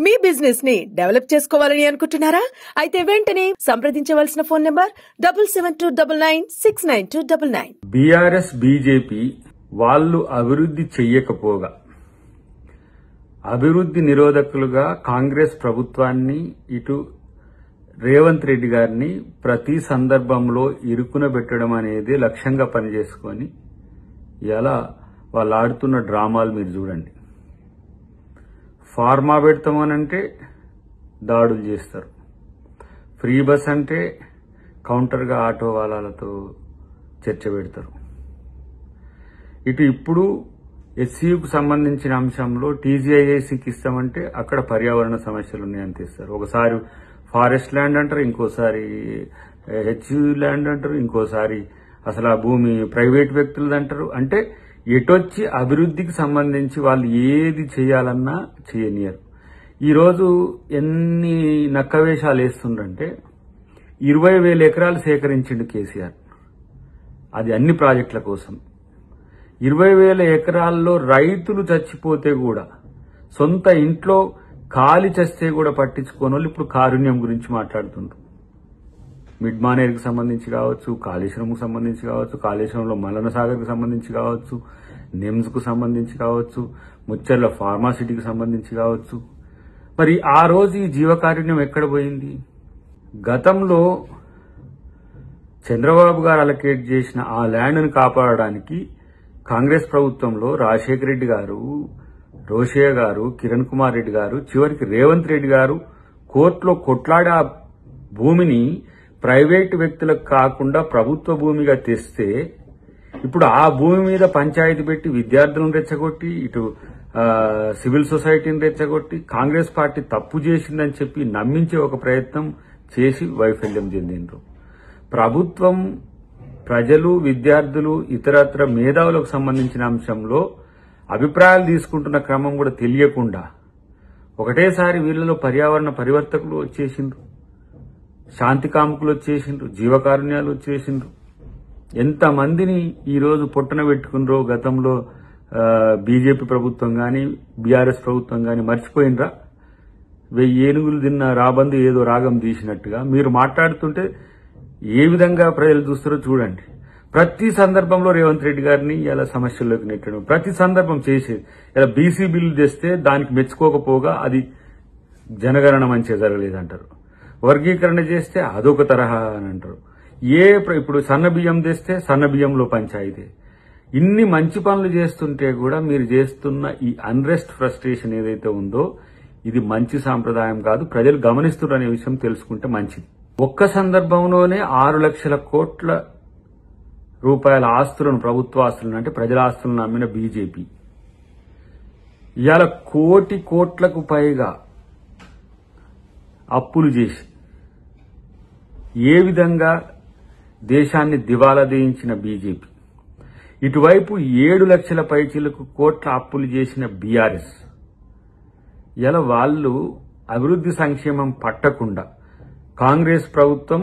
మీ business ని develop చేసుకోవాలని అనుకుంటున్నారా? అయితే వెంటనే సంప్రదించవలసిన ఫోన్ నంబర్ 7729969299. బీఆర్ఎస్ బీజేపీ వాళ్ళు అభివృద్ధి చెయ్యకపోగా అభివృద్ధి నిరోధకులుగా కాంగ్రెస్ ప్రభుత్వాన్ని ఇటు రేవంత్ రెడ్డి గారిని ప్రతి సందర్భంలో ఇరుకున పెట్టడం అనేది లక్ష్యంగా పనిచేసుకొని ఇలా వాళ్ళు ఆడుతున్న డ్రామాలు మీరు చూడండి. ఫార్మా పెడతామనంటే దాడులు చేస్తారు, ఫ్రీ బస్ అంటే కౌంటర్గా ఆటో వాళ్ళతో చర్చ పెడతారు. ఇటు ఇప్పుడు ఎస్సీకు సంబంధించిన అంశంలో టీజీఐఏసీకి ఇస్తామంటే అక్కడ పర్యావరణ సమస్యలు ఉన్నాయని తెస్తారు. ఒకసారి ఫారెస్ట్ ల్యాండ్ అంటారు, ఇంకోసారి హెచ్యూ ల్యాండ్ అంటారు, ఇంకోసారి అసలు ఆ భూమి ప్రైవేట్ వ్యక్తులది అంటారు. అంటే ఎటొచ్చి అభివృద్ధికి సంబంధించి వాళ్ళు ఏది చేయాలన్నా చేయనియరు. ఈరోజు ఎన్ని నక్కవేషాలు వేస్తుండ్రంటే 20,000 ఎకరాలు సేకరించిండు కేసీఆర్, అది అన్ని ప్రాజెక్టుల కోసం. 20,000 ఎకరాల్లో రైతులు చచ్చిపోతే కూడా, సొంత ఇంట్లో కాలి చస్తే కూడా పట్టించుకోని వాళ్ళు ఇప్పుడు కారుణ్యం గురించి మాట్లాడుతుండ్రు. మిడ్ మానేర్కి సంబంధించి కావచ్చు, కాళేశ్వరంకు సంబంధించి కావచ్చు, కాళేశ్వరంలో మల్లన సాగర్కి సంబంధించి కావచ్చు, నిమ్స్కు సంబంధించి కావచ్చు, ముచ్చర్ల ఫార్మాసిటీకి సంబంధించి కావచ్చు. మరి ఆ రోజు ఈ జీవకారుణ్యం ఎక్కడ పోయింది? గతంలో చంద్రబాబు గారు అలకేట్ చేసిన ఆ ల్యాండ్ను కాపాడడానికి కాంగ్రెస్ ప్రభుత్వంలో రాజశేఖర రెడ్డి గారు, రోషయ్య గారు, కిరణ్ కుమార్ రెడ్డి గారు, చివరికి రేవంత్ రెడ్డి గారు కోర్టులో కొట్లాడి ఆ భూమిని ప్రైవేటు వ్యక్తులకు కాకుండా ప్రభుత్వ భూమిగా తెస్తే ఇప్పుడు ఆ భూమి మీద పంచాయతీ పెట్టి విద్యార్థులను రెచ్చగొట్టి, ఇటు సివిల్ సొసైటీని రెచ్చగొట్టి కాంగ్రెస్ పార్టీ తప్పు చేసిందని చెప్పి నమ్మించే ఒక ప్రయత్నం చేసి వైఫల్యం చెందిండ్రు. ప్రభుత్వం ప్రజలు, విద్యార్థులు, ఇతరత్ర మేధావులకు సంబంధించిన అంశంలో అభిప్రాయాలు తీసుకుంటున్న క్రమం కూడా తెలియకుండా ఒకటేసారి వీళ్లలో పర్యావరణ పరివర్తకులు వచ్చేసిండ్రు, శాంతి కాముకులు వచ్చేసిండ్రు, జీవకారుణ్యాలు వచ్చేసిండ్రు. ఎంతమందిని ఈరోజు పొట్టన పెట్టుకున్నారో గతంలో బీజేపీ ప్రభుత్వం గాని బీఆర్ఎస్ ప్రభుత్వం గాని మర్చిపోయినరా? 1000 ఏనుగులు తిన్న రాబందు ఏదో రాగం తీసినట్టుగా మీరు మాట్లాడుతుంటే ఏ విధంగా ప్రజలు చూస్తారో చూడండి. ప్రతి సందర్భంలో రేవంత్ రెడ్డి గారిని ఇలా సమస్యల్లోకి నెట్టడం, ప్రతి సందర్భం చేసేది. ఇలా బీసీ బిల్లు తెస్తే దానికి మెచ్చుకోకపోగా అది జనగణన మంచిగా జరగలేదంటారు, వర్గీకరణ చేస్తే అదొక తరహా అని అంటారు. ఇప్పుడు సన్న బియ్యం తెస్తే సన్న బియ్యంలో పంచాయితీ. ఇన్ని మంచి పనులు చేస్తుంటే కూడా మీరు చేస్తున్న ఈ అన్రెస్ట్, ఫ్రస్ట్రేషన్ ఏదైతే ఉందో ఇది మంచి సాంప్రదాయం కాదు. ప్రజలు గమనిస్తున్నారు అనే విషయం తెలుసుకుంటే మంచిది. ఒక్క సందర్భంలోనే 6 లక్షల కోట్ల రూపాయల ఆస్తులను, ప్రభుత్వ ఆస్తులను అంటే ప్రజల ఆస్తులను అమ్మిన బీజేపీ ఇవాళ 1,000 కోట్లకు పైగా అప్పులు చేసి ఏ విధంగా దేశాన్ని దివాలా తీయించిన బీజేపీ, ఇటువైపు 7 లక్షల పైచిలకు కోట్ల అప్పులు చేసిన బీఆర్ఎస్, ఇలా వాళ్ళు అభివృద్ధి సంక్షేమం పట్టకుండా కాంగ్రెస్ ప్రభుత్వం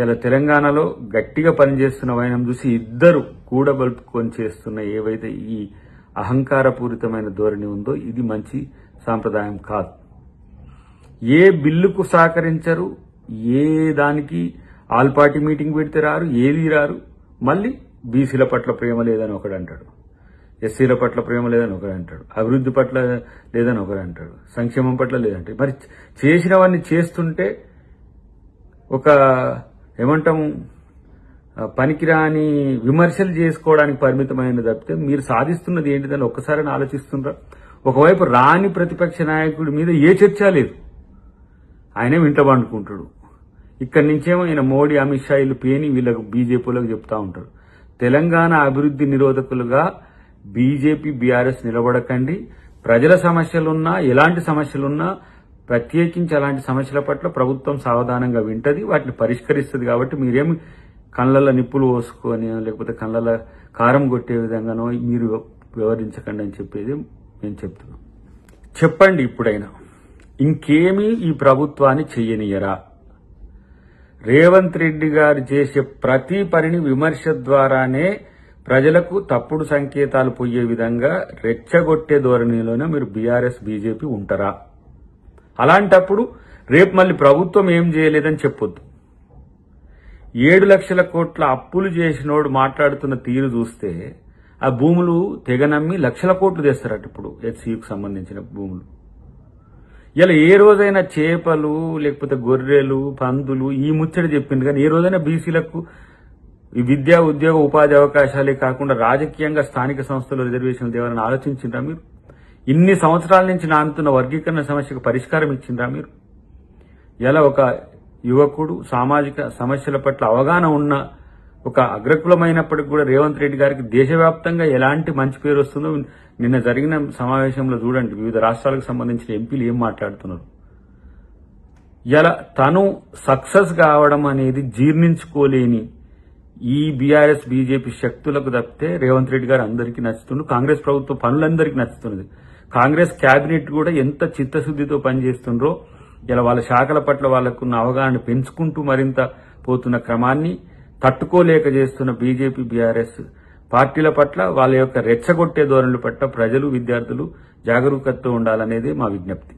ఇలా తెలంగాణలో గట్టిగా పనిచేస్తున్న వైనం చూసి ఇద్దరు కూడబలుపుకొని చేస్తున్న ఏవైతే ఈ అహంకారపూరితమైన ధోరణి ఉందో ఇది మంచి సాంప్రదాయం కాదు. ఏ బిల్లుకు సహకరించరు, ఏ దానికి ఆల్ పార్టీ మీటింగ్ పెడితే రారు, ఏది రారు. మళ్ళీ బీసీల పట్ల ప్రేమ లేదని ఒకడు అంటాడు, ఎస్సీల పట్ల ప్రేమ లేదని ఒకడు అంటాడు, అభివృద్ధి పట్ల లేదని ఒకడు అంటాడు, సంక్షేమం పట్ల లేదంటే. మరి చేసినవన్నీ చేస్తుంటే ఒక ఏమంటాము పనికిరాని విమర్శలు చేసుకోవడానికి పరిమితమైన తప్పితే మీరు సాధిస్తున్నది ఏంటిదని ఒక్కసారి ఆలోచిస్తుండ్రా? ఒకవైపు రాని ప్రతిపక్ష నాయకుడి మీద ఏ చర్చ లేదు, ఆయనే ఇంట పండుకుంటాడు. ఇక్కడి నుంచేమో ఈయన మోడీ, అమిత్ షా ఇల్లు పేని వీళ్ళకు బీజేపీలకు చెప్తా ఉంటారు. తెలంగాణ అభివృద్ధి నిరోధకులుగా బీజేపీ, బీఆర్ఎస్ నిలబడకండి. ప్రజల సమస్యలున్నా, ఎలాంటి సమస్యలున్నా ప్రత్యేకించి అలాంటి సమస్యల పట్ల ప్రభుత్వం సావధానంగా వింటది, వాటిని పరిష్కరిస్తుంది. కాబట్టి మీరేమి కళ్ళల్లో నిప్పులు పోసుకొని లేకపోతే కళ్ళల్లో కారం కొట్టే విధంగానో మీరు వ్యవహరించకండి అని చెప్పేది నేను చెప్తున్నాను. చెప్పండి ఇప్పుడైనా ఇంకేమీ ఈ ప్రభుత్వాన్ని చెయ్యనియరా? రేవంత్ రెడ్డి గారు చేసే ప్రతి పనిని విమర్శ ద్వారానే ప్రజలకు తప్పుడు సంకేతాలు పోయే విధంగా రెచ్చగొట్టే ధోరణిలోనే మీరు బీఆర్ఎస్, బీజేపీ ఉంటారా? అలాంటప్పుడు రేపు మళ్ళీ ప్రభుత్వం ఏం చేయలేదని చెప్పొద్దు. 7 లక్షల కోట్ల అప్పులు చేసినోడు మాట్లాడుతున్న తీరు చూస్తే ఆ భూములు తెగనమ్మి లక్షల కోట్లు తెస్తారట ఇప్పుడు హెచ్సియుకు సంబంధించిన భూములు. ఇలా ఏ రోజైనా చేపలు లేకపోతే గొర్రెలు పందులు ఈ ముచ్చట చెప్పింది కానీ ఏ రోజైనా బీసీలకు ఈ విద్యా ఉద్యోగ ఉపాధి అవకాశాలే కాకుండా రాజకీయంగా స్థానిక సంస్థలు రిజర్వేషన్లు దేవాలని ఆలోచించిండ్రా మీరు? ఇన్ని సంవత్సరాల నుంచి నానుతున్న వర్గీకరణ సమస్యకు పరిష్కారం ఇచ్చిండ్రా మీరు? ఇలా ఒక యువకుడు సామాజిక సమస్యల పట్ల అవగాహన ఉన్న ఒక అగ్రకులమైనప్పటికీ కూడా రేవంత్ రెడ్డి గారికి దేశవ్యాప్తంగా ఎలాంటి మంచి పేరు వస్తుందో నిన్న జరిగిన సమావేశంలో చూడండి. వివిధ రాష్ట్రాలకు సంబంధించిన ఎంపీలు ఏం మాట్లాడుతున్నారు. ఇలా తను సక్సెస్ కావడం అనేది జీర్ణించుకోలేని ఈ బీఆర్ఎస్ బీజేపీ శక్తులకు తప్పితే రేవంత్ రెడ్డి గారు అందరికీ నచ్చుతుండు. కాంగ్రెస్ ప్రభుత్వ పనులందరికీ నచ్చుతున్నది. కాంగ్రెస్ కేబినెట్ కూడా ఎంత చిత్తశుద్దితో పనిచేస్తుండ్రో ఇలా వాళ్ళ శాఖల పట్ల వాళ్లకున్న అవగాహన పెంచుకుంటూ మరింత పోతున్న క్రమాన్ని తట్టుకోలేక చేస్తున్న బీజేపీ బీఆర్ఎస్ పార్టీల పట్ల వాళ్ళ యొక్క రెచ్చగొట్టే ధోరణుల పట్ల ప్రజలు విద్యార్థులు జాగరూకతతో ఉండాలనేదే మా విజ్ఞప్తి.